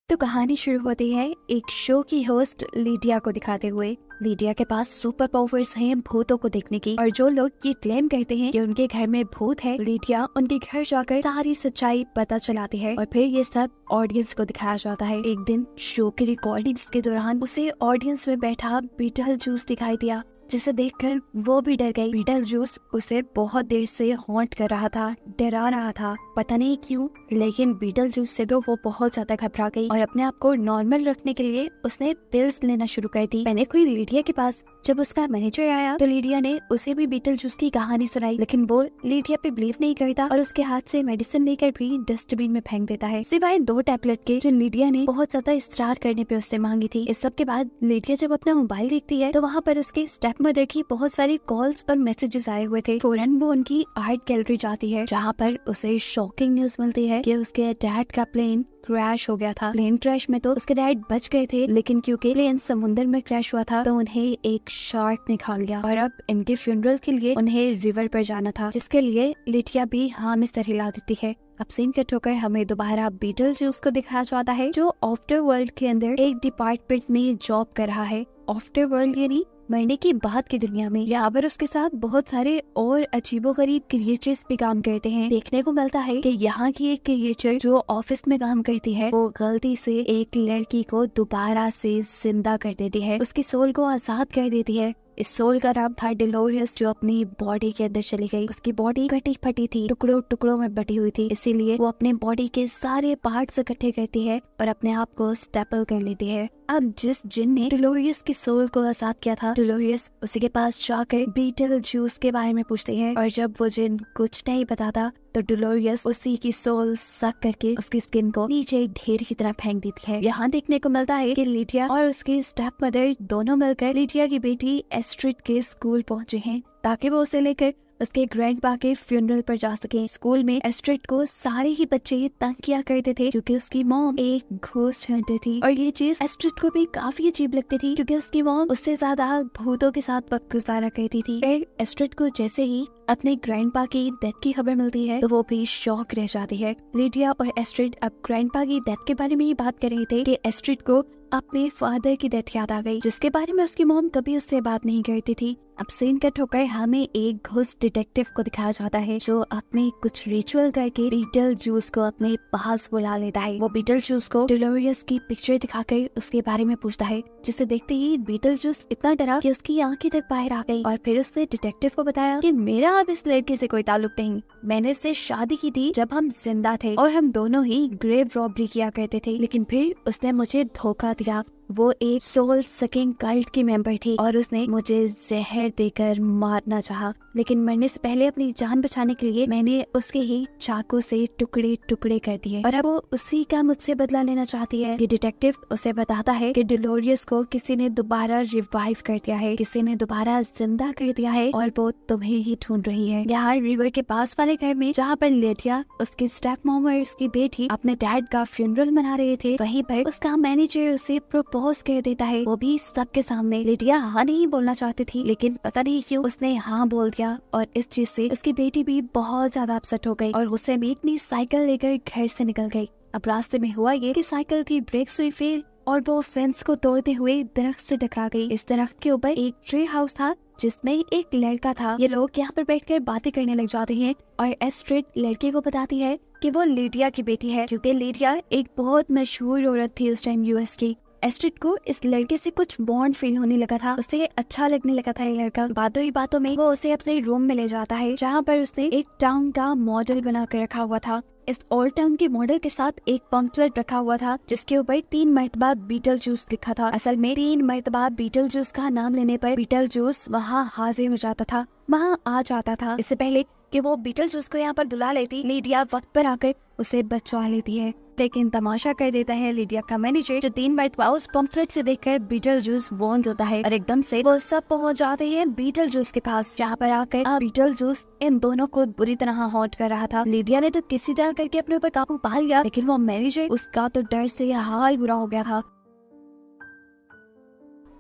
तो कहानी शुरू होती है एक शो की होस्ट लीडिया को दिखाते हुए। लीडिया के पास सुपर पावर्स हैं भूतों को देखने की, और जो लोग ये क्लेम करते हैं कि उनके घर में भूत है, लीडिया उनके घर जाकर सारी सच्चाई पता चलाती है और फिर ये सब ऑडियंस को दिखाया जाता है। एक दिन शो की रिकॉर्डिंग्स के दौरान उसे ऑडियंस में बैठा बीटल जूस दिखाई दिया, जिसे देखकर वो भी डर गई। बीटल जूस उसे बहुत देर से हॉन्ट कर रहा था, डरा रहा था, पता नहीं क्यों, लेकिन बीटल जूस से तो वो बहुत ज्यादा घबरा गई और अपने आप को नॉर्मल रखने के लिए उसने पिल्स लेना शुरू कर दी। मैंने कोई लीडिया के पास जब उसका मैनेजर आया तो लीडिया ने उसे भी बीटल जूस की कहानी सुनाई, लेकिन वो लीडिया पे बिलीव नहीं करता और उसके हाथ से मेडिसिन लेकर भी डस्टबिन में फेंक देता है, सिवाय 2 टैबलेट के जो लीडिया ने बहुत ज्यादा इसरार करने पे उससे मांगी थी। इस सब के बाद लीडिया जब अपना मोबाइल देखती है तो वहाँ पर उसके स्टेप मदर की बहुत सारी कॉल्स और मैसेजेस आए हुए थे। फौरन वो उनकी आर्ट गैलरी जाती है, जहाँ पर उसे शॉकिंग न्यूज मिलती है कि उसके डैड का प्लेन क्रैश हो गया था। प्लेन क्रैश में तो उसके डैड बच गए थे, लेकिन क्योंकि प्लेन समुद्र में क्रैश हुआ था तो उन्हें एक शार्क ने खा लिया और अब इनके फ्यूनरल के लिए उन्हें रिवर पर जाना था, जिसके लिए लिटिया भी हाँ में सर हिला देती है। अब सीन कट होकर हमें दोबारा बीटल जूस को दिखाया जाता है, जो आफ्टर वर्ल्ड के अंदर एक डिपार्टमेंट में जॉब कर रहा है। आफ्टर वर्ल्ड यानी मरने की बाद की दुनिया में। यहाँ पर उसके साथ बहुत सारे और अजीबोगरीब क्रिएचर्स भी काम करते हैं। देखने को मिलता है कि यहाँ की एक क्रिएचर जो ऑफिस में काम करती है वो गलती से एक लड़की को दोबारा से जिंदा कर देती है, उसकी सोल को आजाद कर देती है। इस सोल का नाम था डिलोरियस, जो अपनी बॉडी के अंदर चली गई। उसकी बॉडी कटी फटी थी, टुकड़ों टुकड़ों में बटी हुई थी, इसीलिए वो अपने बॉडी के सारे पार्ट्स इकट्ठे करती है और अपने आप को स्टेपल कर लेती है। अब जिस जिन ने डिलोरियस की सोल को आजाद किया था, डिलोरियस उसी के पास जाकर बीटल जूस के बारे में पूछती है, और जब वो जिन कुछ नहीं बताता तो डिलोरियस उसी की सोल सक करके उसकी स्किन को नीचे ढेर की तरह फेंक देती है। यहाँ देखने को मिलता है कि लिटिया और उसकी स्टेप मदर दोनों मिलकर लिटिया की बेटी एस्ट्रिड के स्कूल पहुँचे हैं, ताकि वो उसे लेकर उसके ग्रैंडपा के फ्यूनरल पर जा सके। स्कूल में एस्ट्रिड को सारे ही बच्चे तंग किया करते थे क्योंकि उसकी मॉम एक घोस्ट हंटर थी, और ये चीज एस्ट्रिड को भी काफी अजीब लगती थी क्योंकि उसकी मॉम उससे ज्यादा भूतों के साथ वक्त गुजारा करती थी। फिर एस्ट्रिड को जैसे ही अपने ग्रैंडपा की डेथ की खबर मिलती है तो वो भी शॉक रह जाती है। लिडिया और एस्ट्रिड अब ग्रैंडपा की डेथ के बारे में ही बात कर रहे थे कि एस्ट्रिड को अपने फादर की डेथ याद आ गई, जिसके बारे में उसकी मॉम कभी उससे बात नहीं करती थी। अब सीन कट होकर हमें एक घोस्ट डिटेक्टिव को दिखाया जाता है, जो अपने कुछ रिचुअल करके बीटल जूस को अपने पास बुला लेता है। वो बीटल जूस को डिलोरियस की पिक्चर दिखाकर उसके बारे में पूछता है, जिसे देखते ही बीटल जूस इतना डरा कि उसकी आंखें तक बाहर आ गई, और फिर उसने डिटेक्टिव को बताया कि मेरा अब इस लड़के से कोई ताल्लुक नहीं, मैंने इससे शादी की थी जब हम जिंदा थे और हम दोनों ही ग्रेव रॉबरी किया करते थे, लेकिन फिर उसने मुझे धोखा दिया। वो एक सोल सकिंग कल्ट की मेंबर थी और उसने मुझे जहर देकर मारना चाहा, लेकिन मरने से पहले अपनी जान बचाने के लिए मैंने उसके ही चाकू से टुकड़े टुकड़े कर दिए, और अब वो उसी का मुझसे बदला लेना चाहती है। ये डिटेक्टिव उसे बताता है कि डिलोरियस को किसी ने दोबारा रिवाइव कर दिया है, किसी ने दोबारा जिंदा कर दिया है, और वो तुम्हें ही ढूंढ रही है। यहाँ रिवर के पास वाले घर में, जहाँ पर लिटिया, उसकी स्टेप मॉम और उसकी बेटी अपने डैड का फ्यूनरल मना रहे थे, वहीं पर उसका मैनेजर उसे प्रपोज कर देता है, वो भी सबके सामने। लिटिया हाँ नहीं बोलना चाहती थी, लेकिन पता नहीं क्यों उसने हाँ बोल दिया, और इस चीज से उसकी बेटी भी बहुत ज्यादा अपसेट हो गई और गुस्से में अपनी साइकिल लेकर घर से निकल गई। अब रास्ते में हुआ ये कि साइकिल की ब्रेक्स हुई फेल और वो फेंस को तोड़ते हुए दरख्त से टकरा गई। इस दरख्त के ऊपर एक ट्री हाउस था जिसमें एक लड़का था। ये लोग यहाँ पर बैठकर बातें करने लग जाते हैं और एस्ट्रिड लड़के को बताती है कि वो लिटिया की बेटी है, क्योंकि लिटिया एक बहुत मशहूर औरत थी उस टाइम यूएस की। एस्ट्रिड को इस लड़के से कुछ बॉन्ड फील होने लगा था, उसे अच्छा लगने लगा था ये लड़का। बातों ही बातों में वो उसे अपने रूम में ले जाता है, जहाँ पर उसने एक टाउन का मॉडल बना कर रखा हुआ था। इस ओल्ड टाउन के मॉडल के साथ एक पंपलेट रखा हुआ था जिसके ऊपर 3 मरतबा बीटल जूस लिखा था। असल में 3 मरतबा बीटल जूस का नाम लेने पर बीटल जूस वहाँ हाजिर हो जाता था, वहाँ आ जाता था। इससे पहले कि वो बीटल जूस को यहाँ पर बुला लेती, लिडिया वक्त पर आकर उसे बचा लेती है, लेकिन तमाशा कर देता है लिडिया का मैनेजर, जो 3 मरतबा उस पंफलेट से देखकर बीटल जूस बोल देता है, और एकदम से वो सब पहुंच जाते हैं बीटल जूस के पास, जहाँ पर आकर बीटल जूस इन दोनों को बुरी तरह हॉन्ट कर रहा था। लिडिया ने तो किसी तरह करके अपने ऊपर काबू पा लिया, लेकिन वो मैनेजर, उसका तो डर से हाल बुरा हो गया था।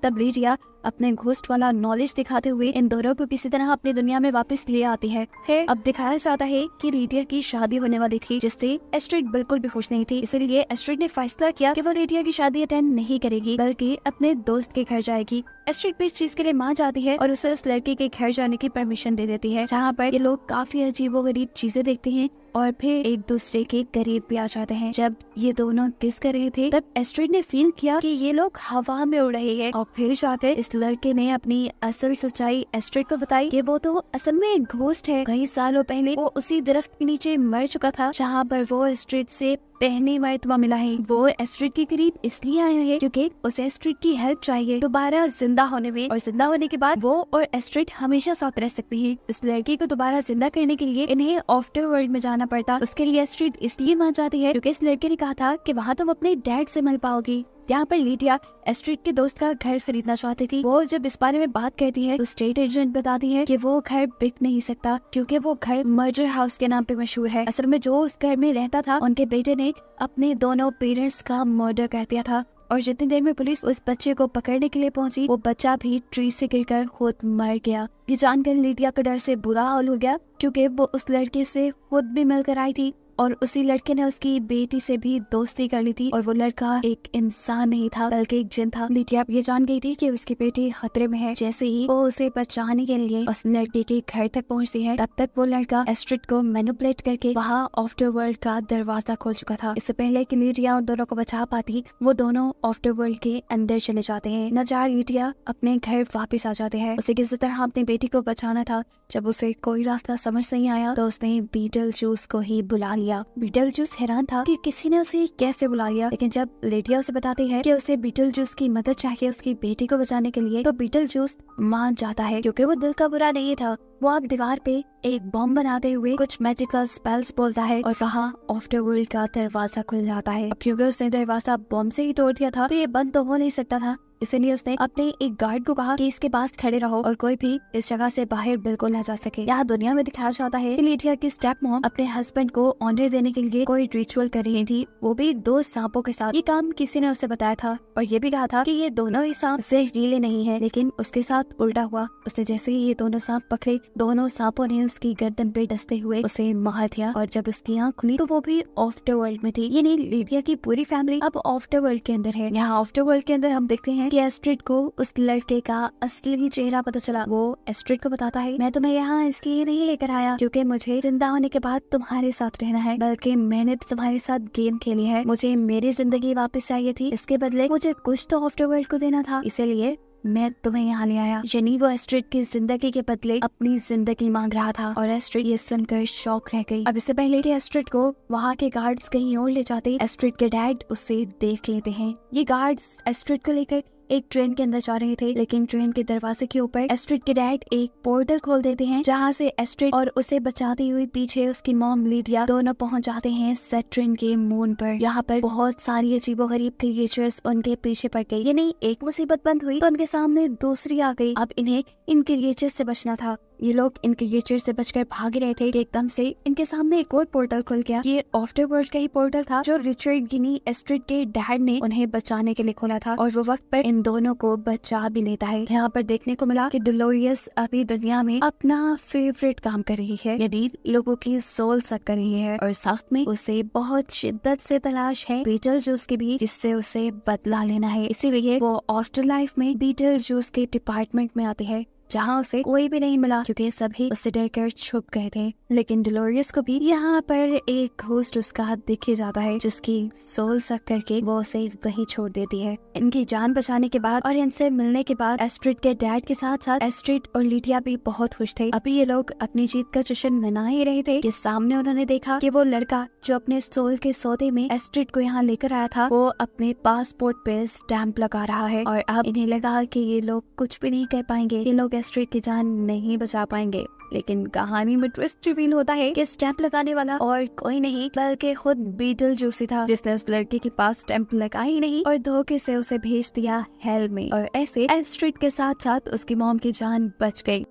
तब लिडिया अपने घोस्ट वाला नॉलेज दिखाते हुए इन दोनों को किसी तरह अपनी दुनिया में वापस ले आती है। फिर अब दिखाया जाता है कि लीडिया की शादी होने वाली थी, जिससे एस्ट्रिड बिल्कुल भी खुश नहीं थी। इसलिए एस्ट्रिड ने फैसला किया कि वो लीडिया की शादी अटेंड नहीं करेगी, बल्कि अपने दोस्त के घर जाएगी। एस्ट्रिड भी इस चीज के लिए मान जाती है और उसे उस लड़के के घर जाने की परमिशन दे देती है, जहाँ पर ये लोग काफी अजीबोगरीब चीजें देखते हैं और फिर एक दूसरे के करीब भी आ जाते हैं। जब ये दोनों किस कर रहे थे, तब एस्ट्रिड ने फील किया कि ये लोग हवा में उड़ रहे हैं, और फिर जाकर इस लड़के ने अपनी असल सच्चाई एस्ट्रिड को बताई कि वो तो असल में एक घोस्ट है। कई सालों पहले वो उसी दरख्त के नीचे मर चुका था, जहाँ पर वो एस्ट्रिड से पहली मर्तबा मिला है। वो एस्ट्रिड के करीब इसलिए आया है क्योंकि उसे एस्ट्रिड की हेल्प चाहिए दोबारा जिंदा होने में, और जिंदा होने के बाद वो और एस्ट्रिड हमेशा साथ रह सकती है। इस लड़की को दोबारा जिंदा करने के लिए इन्हें आफ्टर वर्ल्ड में जाना पड़ता। उसके लिए एस्ट्रिड इसलिए मान जाती है क्योंकि इस लड़के ने कहा था कि वहाँ तुम अपने डैड से मिल पाओगी। यहाँ पर लीडिया एस्ट्रिड के दोस्त का घर खरीदना चाहती थी। वो जब इस बारे में बात करती है तो स्टेट एजेंट बताती है कि वो घर बिक नहीं सकता क्योंकि वो घर मर्डर हाउस के नाम पे मशहूर है। असल में जो उस घर में रहता था, उनके बेटे ने अपने दोनों पेरेंट्स का मर्डर कर दिया था, और जितनी देर में पुलिस उस बच्चे को पकड़ने के लिए पहुंची, वो बच्चा भी ट्री से गिरकर खुद मर गया। ये जानकर लीडिया का डर से बुरा हाल हो गया क्योंकि वो उस लड़के से खुद भी मिलकर आई थी, और उसी लड़के ने उसकी बेटी से भी दोस्ती कर ली थी, और वो लड़का एक इंसान नहीं था बल्कि एक जिन था। लीडिया ये जान गई थी कि उसकी बेटी खतरे में है। जैसे ही वो उसे बचाने के लिए उस लड़के के घर तक पहुंचती है, तब तक वो लड़का एस्ट्रिड को मैनिपुलेट करके वहाँ आफ्टर वर्ल्ड का दरवाजा खोल चुका था। इससे पहले कि लीडिया उन दोनों को बचा पाती, वो दोनों आफ्टर वर्ल्ड के अंदर चले जाते हैं। नजार लीडिया अपने घर वापिस आ जाते हैं। उसे किसी तरह अपनी बेटी को बचाना था। जब उसे कोई रास्ता समझ नहीं आया तो उसने बीटल जूस को ही बुला लिया। बीटल जूस हैरान था कि किसी ने उसे कैसे बुला लिया, लेकिन जब लीडिया उसे बताती है कि उसे बीटल जूस की मदद चाहिए उसकी बेटी को बचाने के लिए, तो बीटल जूस मान जाता है क्योंकि वो दिल का बुरा नहीं था। वो अब दीवार पे एक बॉम्ब बनाते हुए कुछ मैजिकल स्पेल्स बोलता है और वहाँ आफ्टर वर्ल्ड का दरवाजा खुल जाता है। अब क्योंकि उसने दरवाजा बॉम्ब से ही तोड़ दिया था तो ये बंद तो हो नहीं सकता था, इसलिए उसने अपने एक गार्ड को कहा कि इसके पास खड़े रहो और कोई भी इस जगह से बाहर बिल्कुल न जा सके। यहाँ दुनिया में दिखाया जाता है कि लीडिया की स्टेप मॉम अपने हस्बैंड को ऑनर देने के लिए कोई रिचुअल कर रही थी, वो भी 2 सांपों के साथ। ये काम किसी ने उसे बताया था और ये भी कहा था कि ये दोनों ही सांप जहरीले नहीं है, लेकिन उसके साथ उल्टा हुआ। उसने जैसे ही ये दोनों सांप पकड़े, दोनों सांपों ने उसकी गर्दन पे डसते हुए उसे मार दिया, और जब उसकी आँख खुली तो वो भी आफ्टर वर्ल्ड में थी। यानी लीडिया की पूरी फैमिली अब आफ्टर वर्ल्ड के अंदर है। यहाँ आफ्टर वर्ल्ड के अंदर हम देखते हैं कि एस्ट्रिड को उस लड़के का असली चेहरा पता चला। वो एस्ट्रिड को बताता है, मैं तुम्हें यहाँ इसलिए नहीं लेकर आया क्योंकि मुझे जिंदा होने के बाद तुम्हारे साथ रहना है, बल्कि मैंने तो तुम्हारे साथ गेम खेली है। मुझे मेरी जिंदगी वापस चाहिए थी, इसके बदले मुझे कुछ तो आफ्टर वर्ल्ड को देना था, इसीलिए मैं तुम्हें यहाँ ले आया। यानी वो एस्ट्रिड की जिंदगी के बदले अपनी जिंदगी मांग रहा था, और एस्ट्रिड ये सुनकर शॉक रह गई। अब इससे पहले कि एस्ट्रिड को वहाँ के गार्ड्स कहीं और ले जाते, एस्ट्रिड के डैड उसे देख लेते हैं। ये गार्ड्स एस्ट्रिड को लेकर एक ट्रेन के अंदर जा रहे थे, लेकिन ट्रेन के दरवाजे के ऊपर एस्ट्रिड के डैड एक पोर्टल खोल देते हैं, जहाँ से एस्ट्रिड और उसे बचाती हुई पीछे उसकी मॉम लीडिया दोनों पहुंच जाते हैं सैटर्न के मून पर। यहाँ पर बहुत सारी अजीबोगरीब क्रिएचर्स उनके पीछे पड़ गई। यानी एक मुसीबत बंद हुई तो उनके सामने दूसरी आ गई। अब इन्हें इन क्रिएचर्स से बचना था। ये लोग इन क्रिएचर से बचकर भाग रहे थे कि एकदम से इनके सामने एक और पोर्टल खुल गया। ये आफ्टर वर्ल्ड का ही पोर्टल था जो रिचर्ड गिनी एस्ट्रिड के डैड ने उन्हें बचाने के लिए खोला था, और वो वक्त पर इन दोनों को बचा भी लेता है। यहाँ पर देखने को मिला कि डोलोरियस अभी दुनिया में अपना फेवरेट काम कर रही है, यानी लोगों की सोल सक कर रही है, और साथ में उसे बहुत शिद्दत से तलाश है बीटल जूस की भी, जिससे उसे बदला लेना है। इसीलिए वो आफ्टर लाइफ में बीटल जूस के डिपार्टमेंट में आती है, जहाँ उसे कोई भी नहीं मिला क्योंकि सभी उससे डरकर छुप गए थे। लेकिन डोलोरियस को भी यहाँ पर एक घोस्ट उसका हाथ दिख जाता है, जिसकी सोल सक करके वो उसे वहीं छोड़ देती है। इनकी जान बचाने के बाद और इनसे मिलने के बाद एस्ट्रिड के डैड के साथ साथ एस्ट्रिड और लीडिया भी बहुत खुश थे। अभी ये लोग अपनी जीत का जश्न मना ही रहे थे कि सामने उन्होंने देखा कि वो लड़का जो अपने सोल के सौदे में एस्ट्रिड को यहाँ लेकर आया था, वो अपने पासपोर्ट पे स्टैंप लगा रहा है, और अब इन्हें लगा कि ये लोग कुछ भी नहीं कर पाएंगे, ये लोग एस्ट्रिड की जान नहीं बचा पाएंगे। लेकिन कहानी में ट्विस्ट रिवील होता है कि स्टैंप लगाने वाला और कोई नहीं बल्कि खुद बीटल जूस था, जिसने उस लड़के के पास स्टैंप लगा ही नहीं और धोखे से उसे भेज दिया हेल में, और ऐसे एस्ट्रिड के साथ साथ उसकी मॉम की जान बच गई।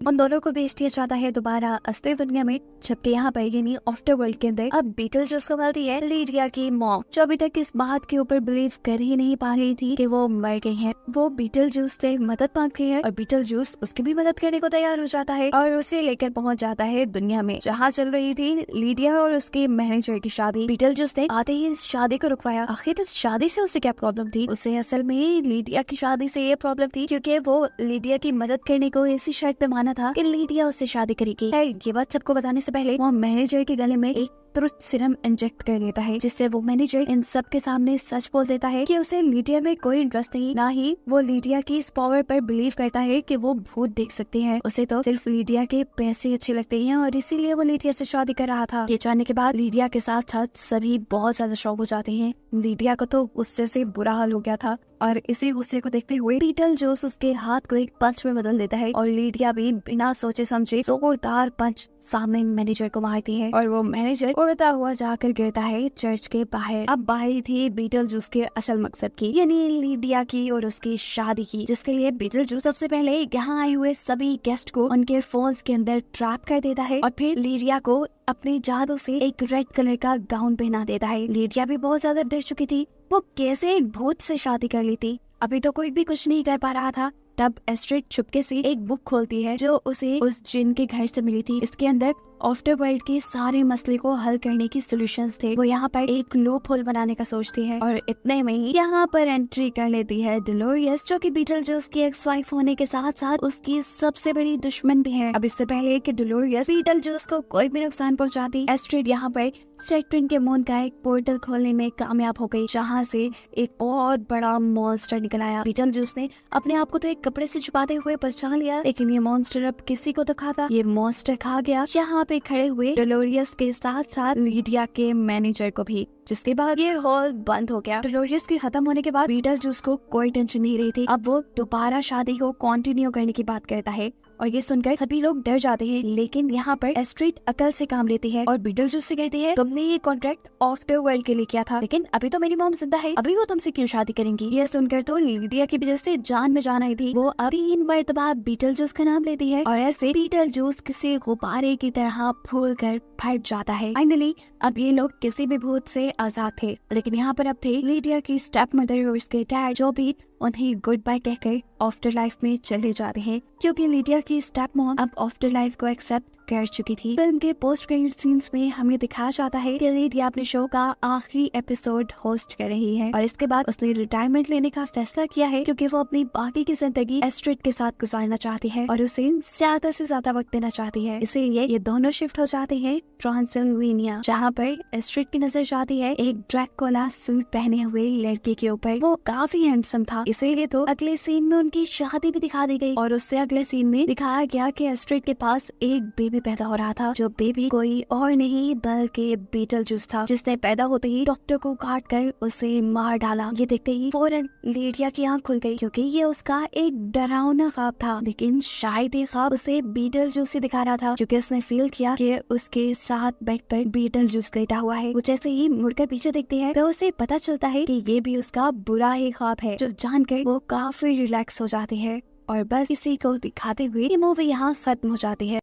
उन दोनों को भेज दिया जाता है दोबारा असली दुनिया में, जबकि यहाँ पर यानी आफ्टर वर्ल्ड के अंदर अब बीटलजूस को मिलती है लीडिया की मॉम, जो अभी तक इस बात के ऊपर बिलीव कर ही नहीं पा रही थी कि वो मर गई है। वो बीटलजूस से मदद मांगती है और बीटलजूस उसकी भी मदद करने को तैयार हो जाता है और उसे लेकर पहुंच जाता है दुनिया में जहाँ चल रही थी लीडिया और उसके मैनेजर की शादी। बीटलजूस ने आते ही इस शादी को रुकवाया। आखिर इस शादी से उसे क्या प्रॉब्लम थी? उसे असल में लीडिया की शादी से ये प्रॉब्लम थी क्योंकि वो लीडिया की मदद करने को इसी शर्त पे माना था कि लीडिया उससे शादी करेगी। ये बात सबको बताने से पहले वो मैनेजर के गले में एक ट्रुथ सीरम इंजेक्ट कर लेता है, जिससे वो मैनेजर इन सब के सामने सच बोल देता है कि उसे लीडिया में कोई इंटरेस्ट नहीं, ना ही वो लीडिया की इस पावर पर बिलीव करता है कि वो भूत देख सकती है। उसे तो सिर्फ लीडिया के पैसे अच्छे लगते हैं और इसीलिए वो लीडिया से शादी कर रहा था। ये जानने के बाद लीडिया के साथ साथ सभी बहुत ज्यादा शॉक हो जाते हैं। लीडिया को तो गुस्से से बुरा हाल हो गया था और इसी गुस्से को देखते हुए बीटलजूस उसके हाथ को एक पंच में बदल देता है और लीडिया भी बिना सोचे समझे जोरदार पंच सामने मैनेजर को मारती है और वो मैनेजर उड़ता हुआ जाकर गिरता है चर्च के बाहर। अब बाहर थी बीटलजूस के असल मकसद की, यानी लीडिया की और उसकी शादी की, जिसके लिए बीटलजूस सबसे पहले यहाँ आए हुए सभी गेस्ट को उनके फोन्स के अंदर ट्रैप कर देता है और फिर लीडिया को अपने जादू से एक रेड कलर का गाउन पहना देता है। लीडिया भी बहुत ज्यादा डर चुकी थी, वो कैसे एक भूत से शादी कर लेती, अभी तो कोई भी कुछ नहीं कर पा रहा था। तब एस्ट्रिड चुपके से एक बुक खोलती है जो उसे उस जिन के घर से मिली थी। इसके अंदर आफ्टर वर्ल्ड के सारे मसले को हल करने की सॉल्यूशंस थे। वो यहाँ पर एक लूप होल बनाने का सोचती है और इतने में ही यहाँ पर एंट्री कर लेती है डेलोरियस, जो कि बीटलजूस की एक्स वाइफ होने के साथ साथ उसकी सबसे बड़ी दुश्मन भी है। अब इससे पहले कि डेलोरियस बीटलजूस को कोई भी नुकसान पहुँचाती, एस्ट्रिड यहाँ पर सेक्टन के मून का एक पोर्टल खोलने में कामयाब हो गई, जहाँ से एक बहुत बड़ा मॉन्स्टर निकल आया। बीटलजूस ने अपने आप को तो एक कपड़े से छुपाते हुए पहचान लिया, लेकिन ये मॉन्स्टर अब किसी को तो खाता। ये मॉन्स्टर खा गया यहाँ पे खड़े हुए डेलोरियस के साथ साथ लीडिया के मैनेजर को भी, जिसके बाद ये हॉल बंद हो गया। डेलोरियस के खत्म होने के बाद बीटलजूस को कोई टेंशन नहीं रही थी। अब वो दोबारा शादी को कंटिन्यू करने की बात करता है और ये सुनकर सभी लोग डर जाते हैं, लेकिन यहाँ पर एस्ट्रिड अकल से काम लेती है और बीटलजूस से कहती है, तुमने ये कॉन्ट्रैक्ट आफ्टर वर्ल्ड के लिए किया था, लेकिन अभी तो मेरी मॉम जिंदा है, अभी वो तुमसे क्यों शादी करेंगी? ये सुनकर तो लीडिया की वजह से जान में जान आई थी। वो अब 3 मरतबा बीटलजूस का नाम लेती है और ऐसे बीटलजूस किसी गुब्बारे की तरह फूल कर फट जाता है। फाइनली अब ये लोग किसी भी भूत से आजाद थे, लेकिन यहाँ पर अब थे लीडिया की स्टेप मदर और उसके डैड, जो भी उन्हें गुड बाय कहकर आफ्टर लाइफ में चले जाते हैं, क्योंकि लीडिया की स्टेप मॉम अब आफ्टर लाइफ को एक्सेप्ट कर चुकी थी। फिल्म के पोस्ट क्रेडिट सीन्स में हमें दिखाया जाता है कि लीडिया अपने शो का आखिरी एपिसोड होस्ट कर रही है और इसके बाद उसने रिटायरमेंट लेने का फैसला किया है, क्योंकि वो अपनी बाकी की जिंदगी एस्ट्रिड के साथ गुजारना चाहती है और उसे ज्यादा से ज्यादा वक्त देना चाहती है। इसीलिए ये दोनों शिफ्ट हो जाते हैं ट्रांसिल्वेनिया, जहाँ पर एस्ट्रिड की नजर जाती है एक ड्रैकुला सूट पहने हुए लड़के के ऊपर। वो काफी हैंडसम था, इसीलिए तो अगले सीन में उनकी शादी भी दिखा दी गई और उससे अगले सीन में दिखाया गया कि एस्ट्रिड के पास एक बेबी पैदा हो रहा था, जो बेबी कोई और नहीं बल्कि बीटलजूस था, जिसने पैदा होते ही डॉक्टर को काट कर उसे मार डाला। ये देखते ही फौरन लीडिया की आंख खुल गई, क्योंकि ये उसका एक डरावना ख्वाब था, लेकिन शायद ये ख्वाब उसे बीटलजूस ही दिखा रहा था, क्योंकि उसने फील किया कि उसके साथ बेड पर बीटलजूस लेटा हुआ है। वो जैसे ही मुड़कर पीछे देखती है तो उसे पता चलता है कि ये भी उसका बुरा ही ख्वाब है, जो जानकर वो काफी रिलैक्स हो जाती है और बस इसी को दिखाते हुए ये मूवी यहाँ खत्म हो जाती है।